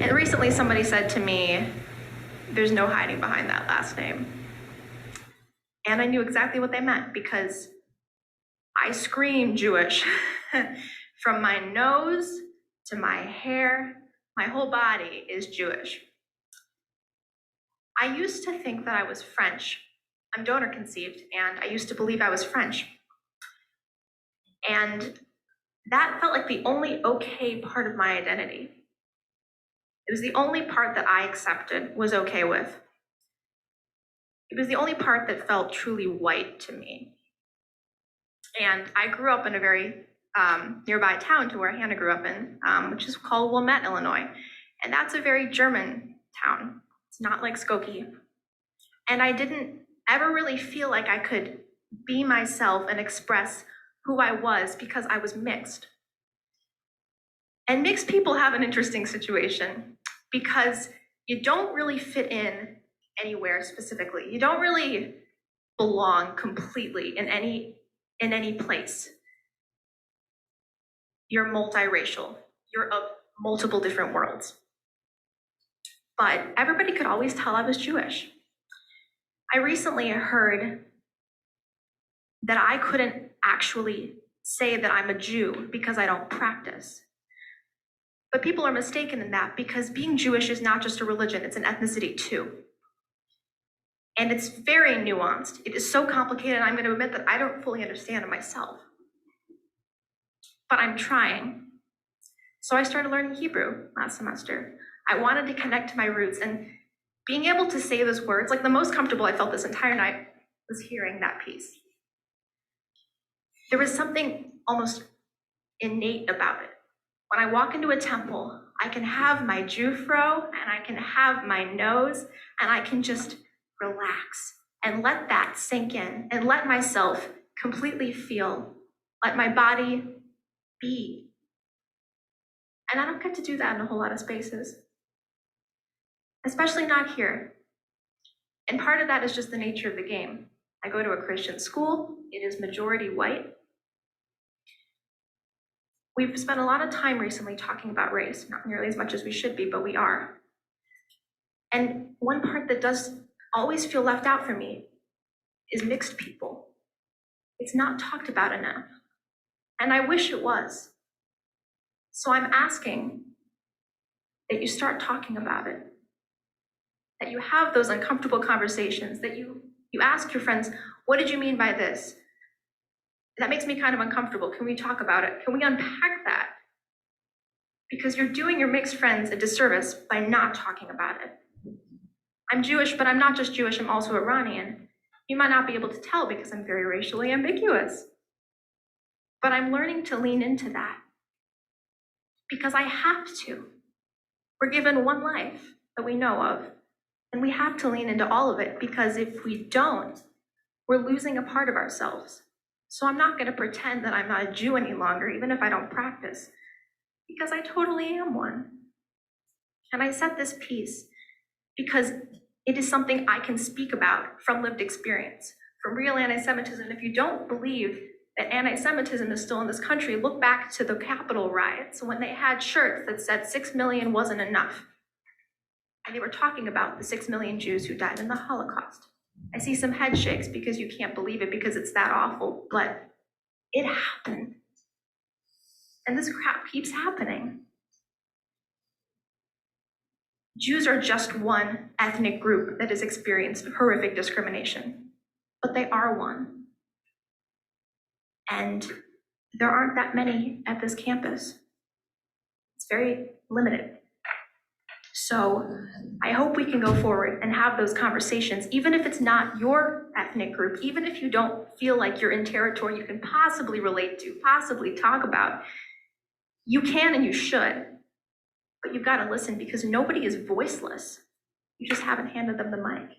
And recently somebody said to me, there's no hiding behind that last name. And I knew exactly what they meant because I scream Jewish from my nose to my hair. My whole body is Jewish. I used to think that I was French. I'm donor conceived, and I used to believe I was French. And that felt like the only okay part of my identity. It was the only part that I accepted, was okay with. It was the only part that felt truly white to me. And I grew up in a very nearby town to where Hannah grew up in, which is called Wilmette, Illinois. And that's a very German town. It's not like Skokie. And I didn't ever really feel like I could be myself and express who I was because I was mixed. And mixed people have an interesting situation because you don't really fit in anywhere specifically. You don't really belong completely in any place. You're multiracial. You're of multiple different worlds. But everybody could always tell I was Jewish. I recently heard that I couldn't actually say that I'm a Jew because I don't practice. But people are mistaken in that because being Jewish is not just a religion, it's an ethnicity too. And it's very nuanced. It is so complicated, I'm going to admit that I don't fully understand it myself. But I'm trying. So I started learning Hebrew last semester. I wanted to connect to my roots, and being able to say those words, like the most comfortable I felt this entire night was hearing that piece. There was something almost innate about it. When I walk into a temple, I can have my Jufro and I can have my nose and I can just relax and let that sink in and let myself completely feel, let my body be. And I don't get to do that in a whole lot of spaces, especially not here. And part of that is just the nature of the game. I go to a Christian school, it is majority white. We've spent a lot of time recently talking about race, not nearly as much as we should be, but we are. And one part that does always feel left out for me is mixed people. It's not talked about enough. And I wish it was. So I'm asking that you start talking about it, that you have those uncomfortable conversations, that you ask your friends, what did you mean by this? That makes me kind of uncomfortable. Can we talk about it? Can we unpack that? Because you're doing your mixed friends a disservice by not talking about it. I'm Jewish, but I'm not just Jewish, I'm also Iranian. You might not be able to tell because I'm very racially ambiguous. But I'm learning to lean into that because I have to. We're given one life that we know of, and we have to lean into all of it because if we don't, we're losing a part of ourselves. So I'm not going to pretend that I'm not a Jew any longer, even if I don't practice, because I totally am one. And I set this piece because it is something I can speak about from lived experience, from real anti-Semitism. If you don't believe that anti-Semitism is still in this country, look back to the Capitol riots when they had shirts that said 6 million wasn't enough. And they were talking about the 6 million Jews who died in the Holocaust. I see some head shakes because you can't believe it because it's that awful, but it happened. And this crap keeps happening. Jews are just one ethnic group that has experienced horrific discrimination, but they are one. And there aren't that many at this campus. It's very limited. So I hope we can go forward and have those conversations, even if it's not your ethnic group, even if you don't feel like you're in territory you can possibly relate to, possibly talk about. You can and you should, but you've got to listen because nobody is voiceless. You just haven't handed them the mic.